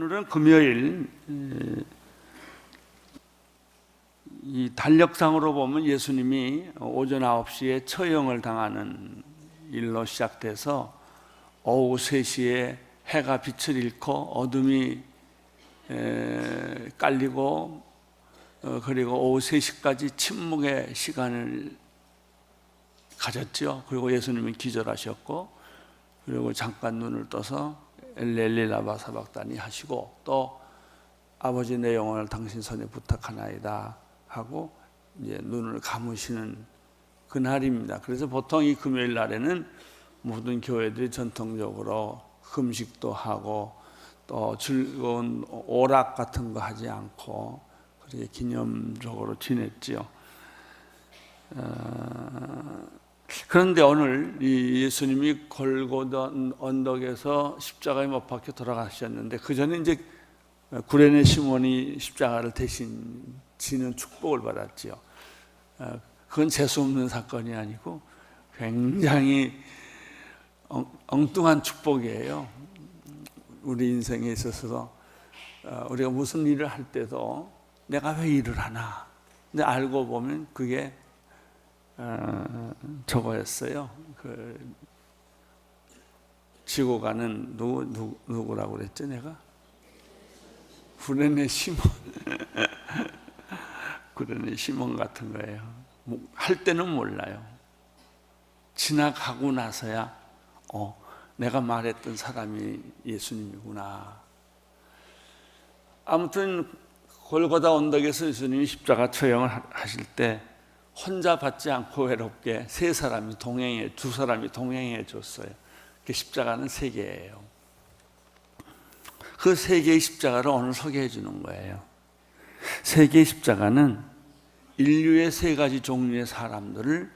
오늘은 금요일. 이 달력상으로 보면 예수님이 오전 9시에 처형을 당하는 일로 시작돼서 오후 3시에 해가 빛을 잃고 어둠이 깔리고 그리고 오후 3시까지 침묵의 시간을 가졌죠. 그리고 예수님은 기절하셨고, 그리고 잠깐 눈을 떠서 엘리 라마 사박다니 하시고, 또 아버지 내 영혼을 당신 손에 부탁하나이다 하고 이제 눈을 감으시는 그날입니다. 그래서 보통 이 금요일 날에는 모든 교회들이 전통적으로 금식도 하고 또 즐거운 오락 같은 거 하지 않고 그렇게 기념적으로 지냈지요. 그런데 오늘 이 예수님이 골고다 언덕에서 십자가에 못 박혀 돌아가셨는데, 그 전에 이제 구레네 시몬이 십자가를 대신 지는 축복을 받았지요. 그건 재수 없는 사건이 아니고 굉장히 엉뚱한 축복이에요. 우리 인생에 있어서 우리가 무슨 일을 할 때도 내가 왜 일을 하나? 근데 알고 보면 그게 저거였어요. 그 지고 가는 누구라고 그랬죠? 내가 구레네 시몬. 구레네 시몬 같은 거예요. 할 때는 몰라요. 지나가고 나서야 내가 말했던 사람이 예수님이구나. 아무튼 골고다 언덕에서 예수님이 십자가 처형을 하실 때 혼자 받지 않고 외롭게 두 사람이 동행해 줬어요. 그 십자가는 3개예요. 그 3개의 십자가를 오늘 소개해 주는 거예요. 3개의 십자가는 인류의 3가지 종류의 사람들을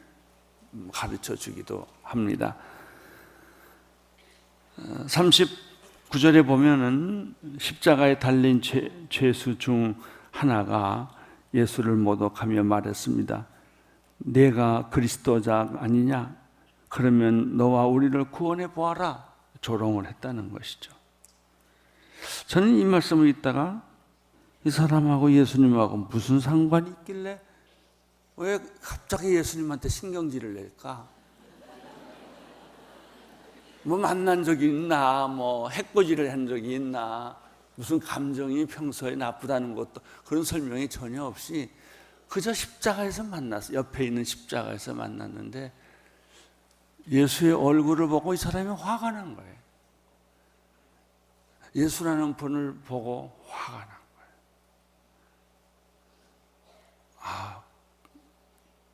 가르쳐 주기도 합니다. 39절에 보면은 십자가에 달린 죄수 중 하나가 예수를 모독하며 말했습니다. 내가 그리스도자 아니냐? 그러면 너와 우리를 구원해 보아라. 조롱을 했다는 것이죠. 저는 이 말씀을 읽다가 이 사람하고 예수님하고 무슨 상관이 있길래 왜 갑자기 예수님한테 신경질을 낼까? 뭐 만난 적이 있나? 뭐 해코지를 한 적이 있나? 무슨 감정이 평소에 나쁘다는 것도 그런 설명이 전혀 없이 그저 십자가에서 만났어요. 옆에 있는 십자가에서 만났는데 예수의 얼굴을 보고 이 사람이 화가 난 거예요. 예수라는 분을 보고 화가 난 거예요.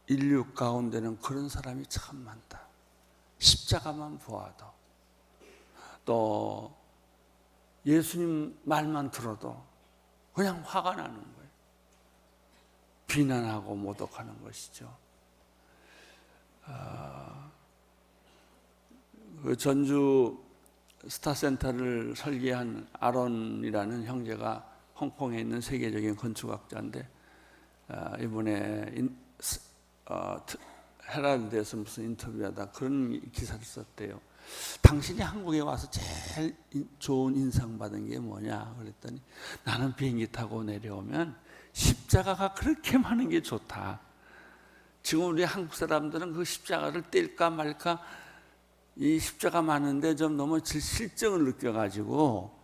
인류 가운데는 그런 사람이 참 많다. 십자가만 보아도, 또 예수님 말만 들어도 그냥 화가 나는 거예요. 비난하고 모독하는 것이죠. 그 전주 스타센터를 설계한 아론이라는 형제가 홍콩에 있는 세계적인 건축학자인데, 이번에 헤럴드에서 무슨 인터뷰하다 그런 기사를 썼대요. 당신이 한국에 와서 제일 좋은 인상받은 게 뭐냐 그랬더니, 나는 비행기 타고 내려오면 십자가가 그렇게 많은 게 좋다. 지금 우리 한국 사람들은 그 십자가를 뗄까 말까, 이 십자가 많은데 좀 너무 실증을 느껴가지고,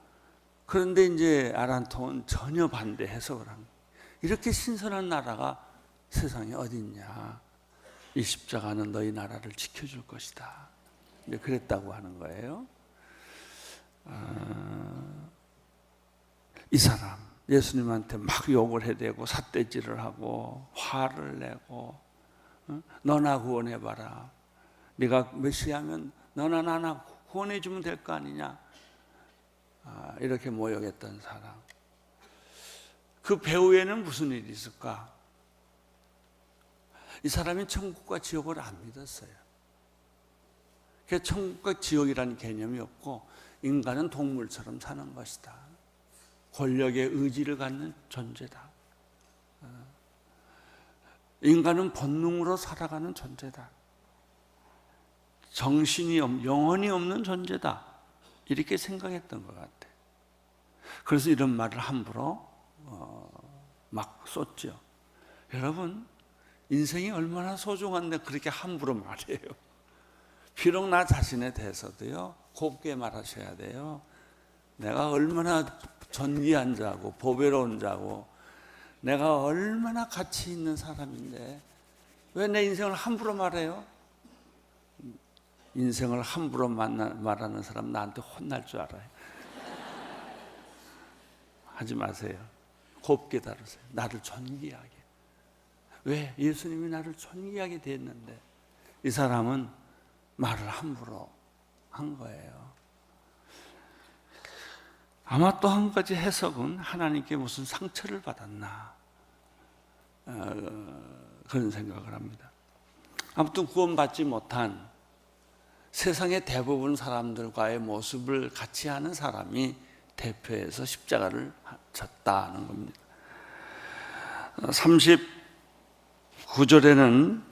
그런데 이제 아란통은 전혀 반대 해석을 합니다. 이렇게 신선한 나라가 세상에 어디 있냐. 이 십자가는 너희 나라를 지켜줄 것이다. 그랬다고 하는 거예요. 이 사람 예수님한테 막 욕을 해대고 삿대질을 하고 화를 내고, 너나 구원해봐라. 네가 메시아면 너나 나나 구원해주면 될 거 아니냐. 이렇게 모욕했던 사람. 그 배후에는 무슨 일이 있을까? 이 사람이 천국과 지옥을 안 믿었어요. 천국과 지옥이라는 개념이 없고, 인간은 동물처럼 사는 것이다. 권력의 의지를 갖는 존재다. 인간은 본능으로 살아가는 존재다. 영혼이 없는 존재다. 이렇게 생각했던 것 같아요. 그래서 이런 말을 함부로 막 쏟죠. 여러분, 인생이 얼마나 소중한데 그렇게 함부로 말해요. 비록 나 자신에 대해서도요, 곱게 말하셔야 돼요. 내가 얼마나 존귀한 자고 보배로운 자고 내가 얼마나 가치 있는 사람인데 왜 내 인생을 함부로 말해요? 인생을 함부로 말하는 사람 나한테 혼날 줄 알아요. 하지 마세요. 곱게 다루세요. 나를 존귀하게. 왜? 예수님이 나를 존귀하게 됐는데 이 사람은 말을 함부로 한 거예요. 아마 또 한 가지 해석은 하나님께 무슨 상처를 받았나 그런 생각을 합니다. 아무튼 구원받지 못한 세상의 대부분 사람들과의 모습을 같이 하는 사람이 대표해서 십자가를 졌다는 겁니다. 39절에는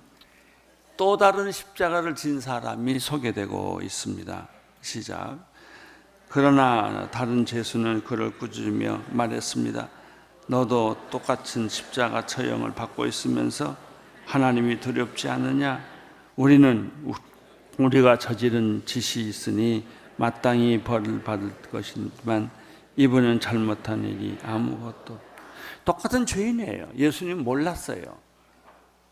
또 다른 십자가를 진 사람이 소개되고 있습니다. 시작. 그러나 다른 죄수는 그를 꾸짖으며 말했습니다. 너도 똑같은 십자가 처형을 받고 있으면서 하나님이 두렵지 않느냐? 우리가 저지른 짓이 있으니 마땅히 벌을 받을 것이지만 이분은 잘못한 일이 아무것도. 똑같은 죄인이에요. 예수님 몰랐어요.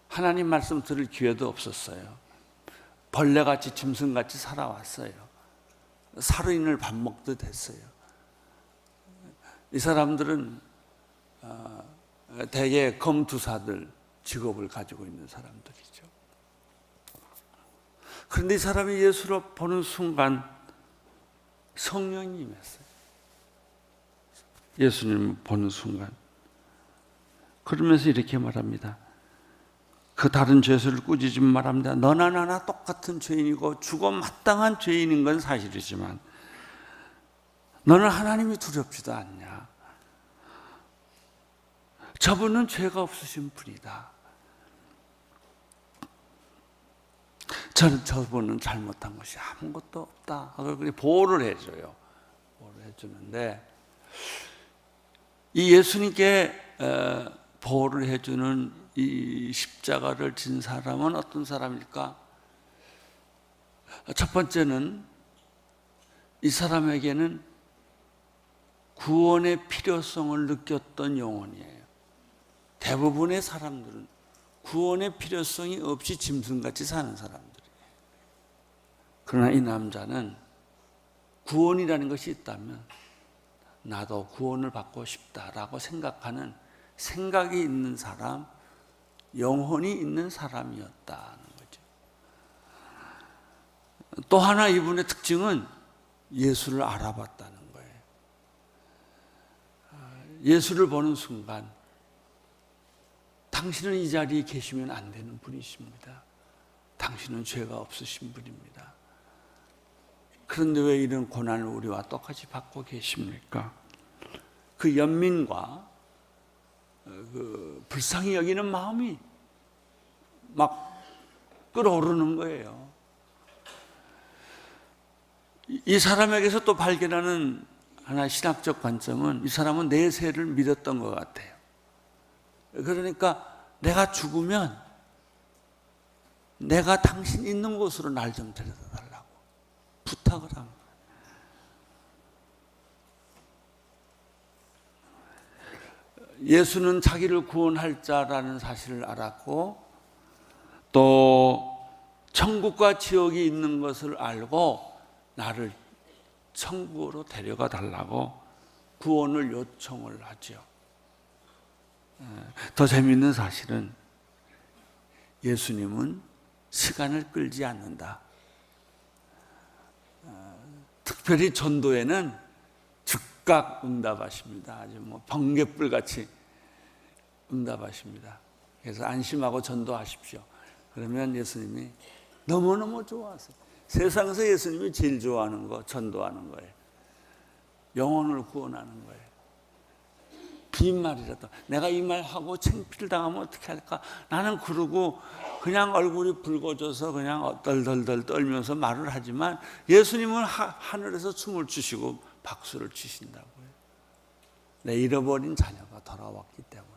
하나님 말씀 들을 기회도 없었어요. 벌레같이 짐승같이 살아왔어요. 살인을 밥 먹듯 했어요. 이 사람들은 대개 검투사들 직업을 가지고 있는 사람들이죠. 그런데 이 사람이 예수를 보는 순간 성령이 임했어요. 예수님을 보는 순간. 그러면서 이렇게 말합니다. 그 다른 죄수를 꾸짖으며 말합니다. 너나 나나 똑같은 죄인이고 죽어 마땅한 죄인인 건 사실이지만 너는 하나님이 두렵지도 않냐? 저분은 죄가 없으신 분이다. 저분은 잘못한 것이 아무것도 없다. 그렇게 보호를 해줘요. 보호를 해주는데 이 예수님께 보호를 해주는 이 십자가를 진 사람은 어떤 사람일까? 첫 번째는 이 사람에게는 구원의 필요성을 느꼈던 영혼이에요. 대부분의 사람들은 구원의 필요성이 없이 짐승같이 사는 사람들이에요. 그러나 이 남자는 구원이라는 것이 있다면 나도 구원을 받고 싶다라고 생각하는 생각이 있는 사람, 영혼이 있는 사람이었다는 거죠. 또 하나 이분의 특징은 예수를 알아봤다는 거예요. 예수를 보는 순간 당신은 이 자리에 계시면 안 되는 분이십니다. 당신은 죄가 없으신 분입니다. 그런데 왜 이런 고난을 우리와 똑같이 받고 계십니까? 그 연민과 그 불쌍히 여기는 마음이 막 끓어오르는 거예요. 이 사람에게서 또 발견하는 하나의 신학적 관점은 이 사람은 내세를 믿었던 것 같아요. 그러니까 내가 죽으면 내가 당신 있는 곳으로 날 좀 데려다 달라고 부탁을 한 거예요. 예수는 자기를 구원할 자라는 사실을 알았고 또 천국과 지옥이 있는 것을 알고 나를 천국으로 데려가 달라고 구원을 요청을 하죠. 더 재미있는 사실은 예수님은 시간을 끌지 않는다. 특별히 전도에는 즉각 응답하십니다. 아주 번갯불같이 응답하십니다. 그래서 안심하고 전도하십시오. 그러면 예수님이 너무너무 좋아하세요. 세상에서 예수님이 제일 좋아하는 거 전도하는 거예요. 영혼을 구원하는 거예요. 빈말이라도 내가 이 말하고 창피를 당하면 어떻게 할까? 나는 그러고 그냥 얼굴이 붉어져서 그냥 덜덜덜 떨면서 말을 하지만 예수님은 하늘에서 춤을 추시고 박수를 치신다고요. 내 잃어버린 자녀가 돌아왔기 때문에.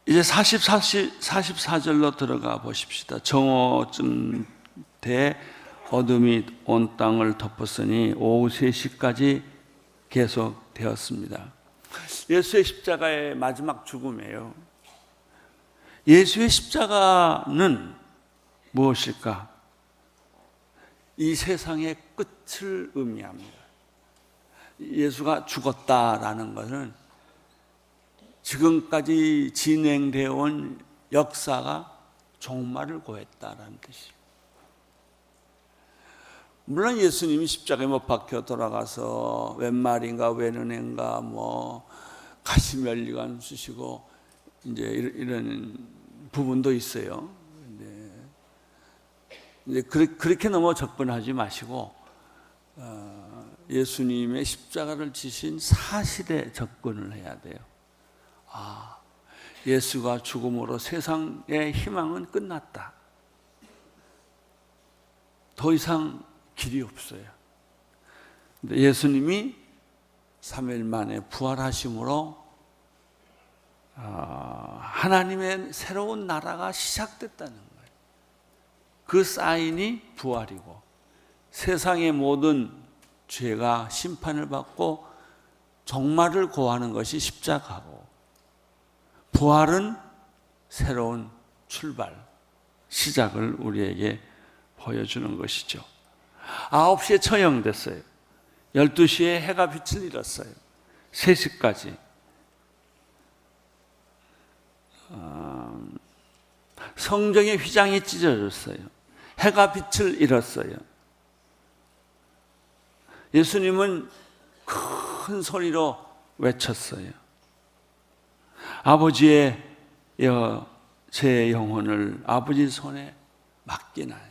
이제 44절로 들어가 보십시다. 정오쯤 돼 어둠이 온 땅을 덮었으니 오후 3시까지 계속되었습니다. 예수의 십자가의 마지막 죽음이에요. 예수의 십자가는 무엇일까? 이 세상의 끝을 의미합니다. 예수가 죽었다라는 것은 지금까지 진행되어 온 역사가 종말을 고했다라는 뜻이에요. 물론 예수님이 십자가에 못 박혀 돌아가서 웬 말인가 웬 은행가 뭐 가시면리관 쓰시고 이제 이런 부분도 있어요. 이제 그렇게 너무 접근하지 마시고 예수님의 십자가를 지신 사실에 접근을 해야 돼요. 아, 예수가 죽음으로 세상의 희망은 끝났다. 더 이상 길이 없어요. 근데 예수님이 3일 만에 부활하심으로 하나님의 새로운 나라가 시작됐다는 거예요. 그 사인이 부활이고 세상의 모든 죄가 심판을 받고 종말을 고하는 것이 십자가고 부활은 새로운 출발, 시작을 우리에게 보여주는 것이죠. 9시에 처형됐어요. 12시에 해가 빛을 잃었어요. 3시까지. 성정의 휘장이 찢어졌어요. 해가 빛을 잃었어요. 예수님은 큰 소리로 외쳤어요. 아버지의 제 영혼을 아버지 손에 맡기나이다.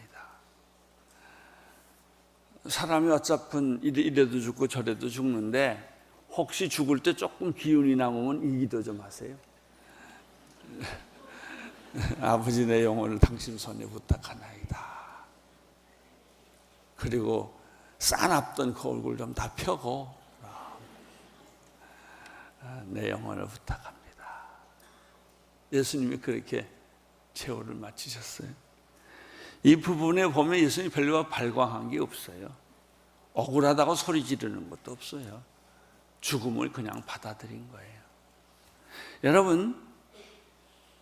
사람이 어차피 이래도 죽고 저래도 죽는데 혹시 죽을 때 조금 기운이 남으면 이 기도 좀 하세요. 아버지 내 영혼을 당신 손에 부탁하나이다. 그리고 싸납던 그 얼굴 좀 다 펴고 내 영혼을 부탁합니다. 예수님이 그렇게 최후를 마치셨어요. 이 부분에 보면 예수님이 별로 발광한 게 없어요. 억울하다고 소리 지르는 것도 없어요. 죽음을 그냥 받아들인 거예요. 여러분,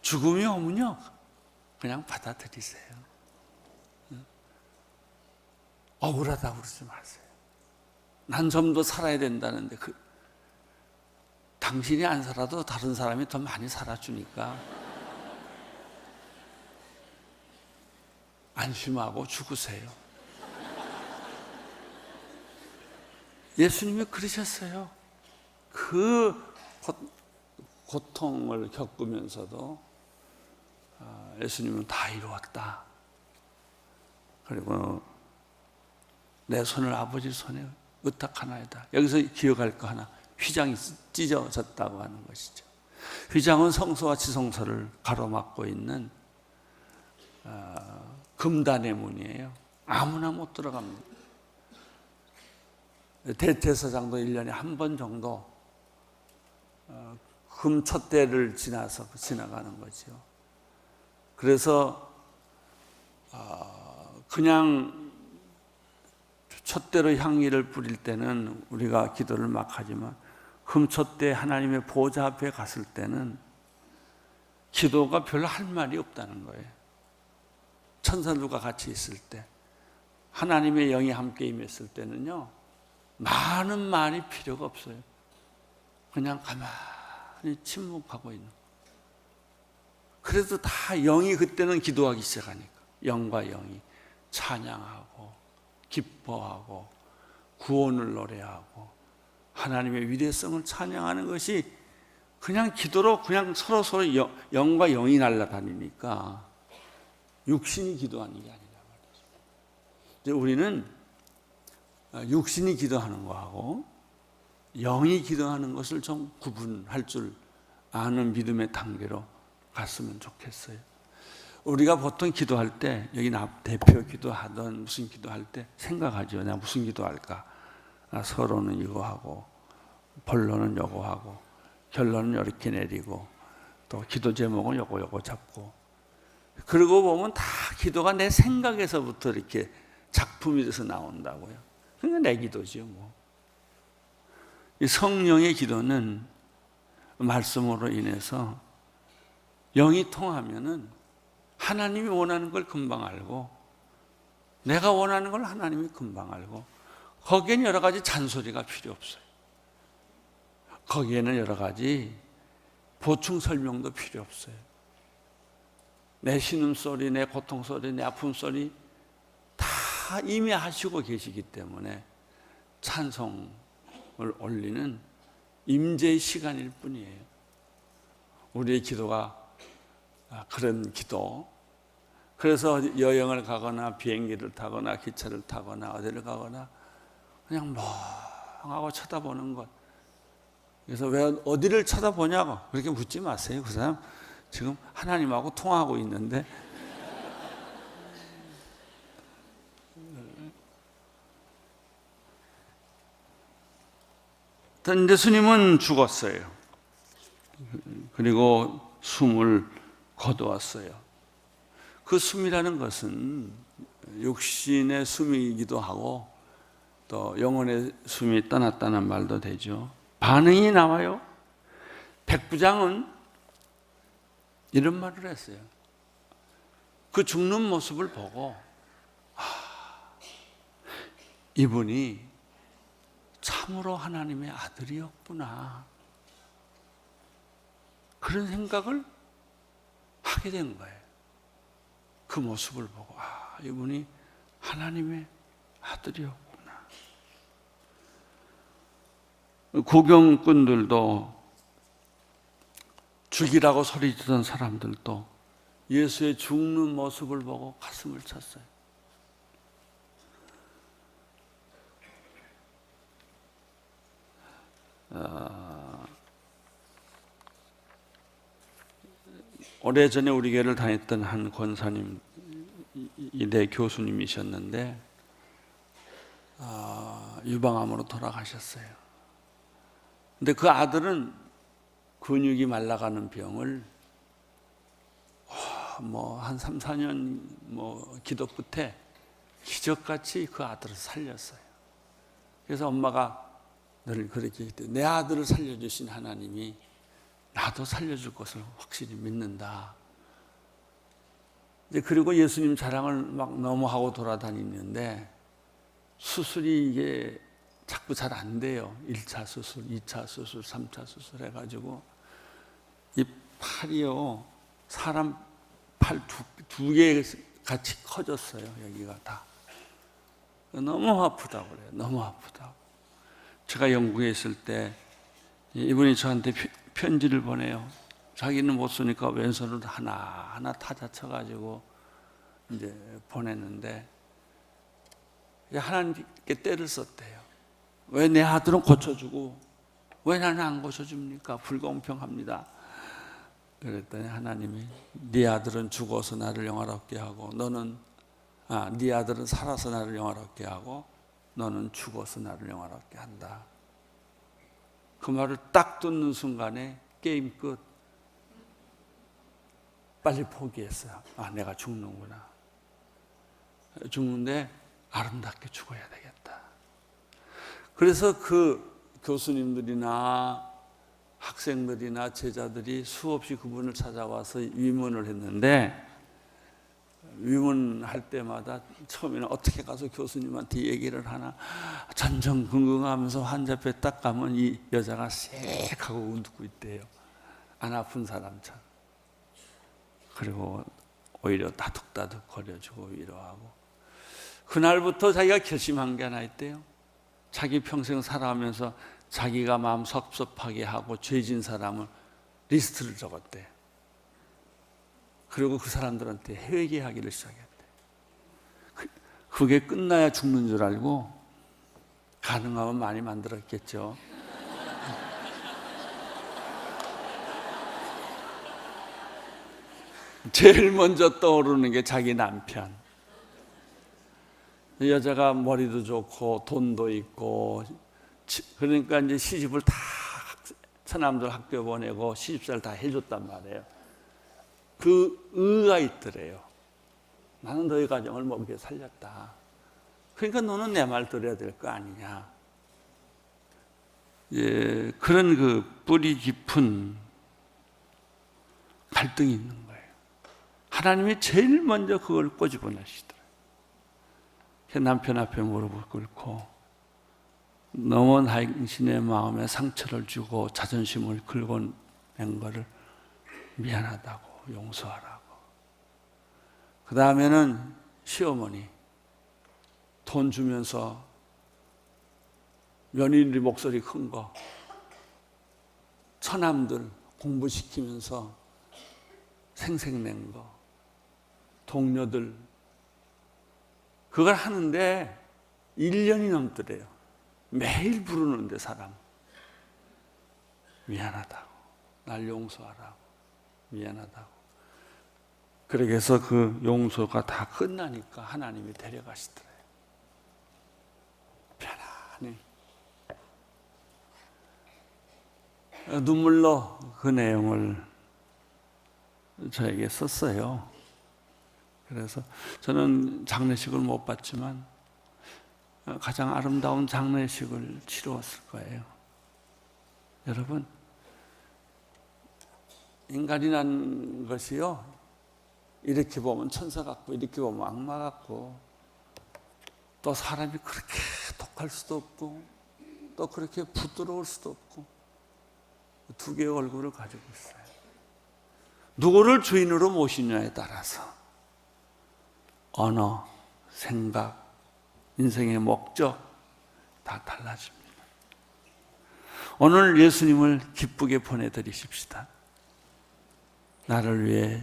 죽음이 오면요 그냥 받아들이세요. 억울하다고 그러지 마세요. 난 좀 더 살아야 된다는데 당신이 안 살아도 다른 사람이 더 많이 살아주니까 안심하고 죽으세요. 예수님이 그러셨어요. 그 고통을 겪으면서도 예수님은 다 이루었다. 그리고 내 손을 아버지 손에 의탁하나이다. 여기서 기억할 거 하나, 휘장이 찢어졌다고 하는 것이죠. 휘장은 성소와 지성소를 가로막고 있는 금단의 문이에요. 아무나 못 들어갑니다. 대제사장도 1년에 한 번 정도 금 촛대를 지나서 지나가는 거죠. 그래서 그냥 촛대로 향기를 뿌릴 때는 우리가 기도를 막 하지만 금촛대 하나님의 보좌 앞에 갔을 때는 기도가 별로 할 말이 없다는 거예요. 천사들과 같이 있을 때, 하나님의 영이 함께 임했을 때는요 많은 말이 필요가 없어요. 그냥 가만히 침묵하고 있는. 그래도 다 영이 그때는 기도하기 시작하니까 영과 영이 찬양하고 기뻐하고 구원을 노래하고 하나님의 위대성을 찬양하는 것이 그냥 기도로 그냥 서로 영과 영이 날아다니니까 육신이 기도하는 게 아니라 말이죠. 이제 우리는 육신이 기도하는 거하고 영이 기도하는 것을 좀 구분할 줄 아는 믿음의 단계로 갔으면 좋겠어요. 우리가 보통 기도할 때, 여기 대표 기도하던 무슨 기도할 때 생각하죠. 내가 무슨 기도할까? 서론은 이거 하고, 본론은 요거 하고, 결론은 이렇게 내리고, 또 기도 제목은 요거 잡고. 그러고 보면 다 기도가 내 생각에서부터 이렇게 작품이 돼서 나온다고요. 그러니까 내 기도죠, 뭐. 이 성령의 기도는 말씀으로 인해서 영이 통하면은 하나님이 원하는 걸 금방 알고, 내가 원하는 걸 하나님이 금방 알고, 거기에는 여러 가지 잔소리가 필요 없어요. 거기에는 여러 가지 보충 설명도 필요 없어요. 내 신음소리, 내 고통소리, 내 아픔소리 다 이미 하시고 계시기 때문에 찬송을 올리는 임재의 시간일 뿐이에요. 우리의 기도가 그런 기도. 그래서 여행을 가거나 비행기를 타거나 기차를 타거나 어디를 가거나 그냥 멍하고 쳐다보는 것. 그래서 왜 어디를 쳐다보냐고 그렇게 묻지 마세요. 그 사람 지금 하나님하고 통화하고 있는데. 근데 예수님은 죽었어요. 그리고 숨을 거두었어요. 그 숨이라는 것은 육신의 숨이기도 하고 또 영혼의 숨이 떠났다는 말도 되죠. 반응이 나와요. 백부장은 이런 말을 했어요. 그 죽는 모습을 보고 이분이 참으로 하나님의 아들이었구나, 그런 생각을 하게 된 거예요. 그 모습을 보고 이분이 하나님의 아들이었구나. 구경꾼들도, 죽이라고 소리치던 사람들도 예수의 죽는 모습을 보고 가슴을 쳤어요. 오래전에 우리 교회를 다녔던 한 권사님, 이대 교수님이셨는데 유방암으로 돌아가셨어요. 근데 그 아들은 근육이 말라가는 병을 한 3, 4년 기도 끝에 기적같이 그 아들을 살렸어요. 그래서 엄마가 늘 그렇게 했대. 내 아들을 살려주신 하나님이 나도 살려줄 것을 확실히 믿는다. 그리고 예수님 자랑을 막 너무 하고 돌아다니는데 수술이 이게 자꾸 잘 안 돼요. 1차 수술, 2차 수술, 3차 수술 해가지고 이 팔이요, 사람 팔 두 개 같이 커졌어요. 여기가 다. 너무 아프다고 그래요. 너무 아프다고. 제가 영국에 있을 때 이분이 저한테 편지를 보내요. 자기는 못 쓰니까 왼손으로 하나하나 타자 쳐가지고 이제 보냈는데 하나님께 때를 썼대요. 왜 내 아들은 고쳐주고 왜 나는 안 고쳐줍니까? 불공평합니다. 그랬더니 하나님이 네 아들은 죽어서 나를 영화롭게 하고 네 아들은 살아서 나를 영화롭게 하고 너는 죽어서 나를 영화롭게 한다. 그 말을 딱 듣는 순간에 게임 끝. 빨리 포기했어요. 내가 죽는구나. 죽는데 아름답게 죽어야 되겠다. 그래서 그 교수님들이나 학생들이나 제자들이 수없이 그분을 찾아와서 위문을 했는데, 위문할 때마다 처음에는 어떻게 가서 교수님한테 얘기를 하나 전전긍긍하면서 환자 앞에 딱 가면 이 여자가 씩 하고 웃고 있대요. 안 아픈 사람처럼. 그리고 오히려 다독다독 거려주고 위로하고. 그날부터 자기가 결심한 게 하나 있대요. 자기 평생 살아가면서 자기가 마음 섭섭하게 하고 죄진 사람을 리스트를 적었대. 그리고 그 사람들한테 회개하기를 시작했대. 그게 끝나야 죽는 줄 알고 가능하면 많이 만들었겠죠. 제일 먼저 떠오르는 게 자기 남편. 여자가 머리도 좋고 돈도 있고, 그러니까 이제 시집을 다 처남들 학교 보내고 시집살 다 해줬단 말이에요. 그 의가 있더래요. 나는 너희 가정을 먹여 살렸다. 그러니까 너는 내 말 들어야 될 거 아니냐. 예, 그런 그 뿌리 깊은 갈등이 있는 거예요. 하나님이 제일 먼저 그걸 꼬집어내시더라고요. 남편 앞에 무릎을 꿇고 너무 당신의 마음에 상처를 주고 자존심을 긁어낸 거를 미안하다고, 용서하라고. 그 다음에는 시어머니 돈 주면서 며느리 목소리 큰 거, 처남들 공부시키면서 생색낸 거, 동료들 그걸 하는데 1년이 넘더래요. 매일 부르는데 사람 미안하다고, 날 용서하라고, 미안하다고. 그렇게 해서 그 용서가 다 끝나니까 하나님이 데려가시더래요. 편안히 눈물로 그 내용을 저에게 썼어요. 그래서 저는 장례식을 못 봤지만 가장 아름다운 장례식을 치루었을 거예요. 여러분, 인간이란 것이요, 이렇게 보면 천사 같고 이렇게 보면 악마 같고, 또 사람이 그렇게 독할 수도 없고 또 그렇게 부드러울 수도 없고, 두 개의 얼굴을 가지고 있어요. 누구를 주인으로 모시냐에 따라서 언어, 생각, 인생의 목적 다 달라집니다. 오늘 예수님을 기쁘게 보내드리십시다. 나를 위해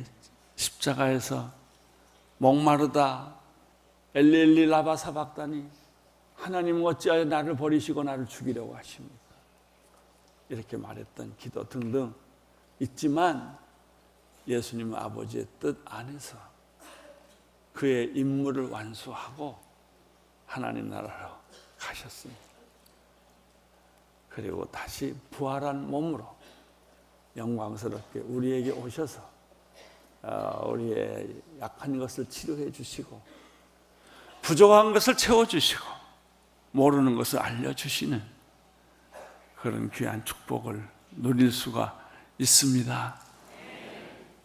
십자가에서 목마르다 엘리엘리 라바 사박다니, 하나님 어찌하여 나를 버리시고 나를 죽이려고 하십니까? 이렇게 말했던 기도 등등 있지만, 예수님은 아버지의 뜻 안에서 그의 임무를 완수하고 하나님 나라로 가셨습니다. 그리고 다시 부활한 몸으로 영광스럽게 우리에게 오셔서 우리의 약한 것을 치료해 주시고, 부족한 것을 채워주시고, 모르는 것을 알려주시는 그런 귀한 축복을 누릴 수가 있습니다.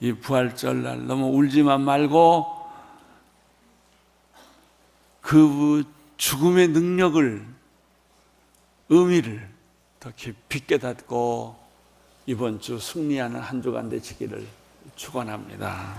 이 부활절날 너무 울지만 말고 그 죽음의 능력을, 의미를 더 깊이 깨닫고 이번 주 승리하는 한 주간 되시기를 축원합니다.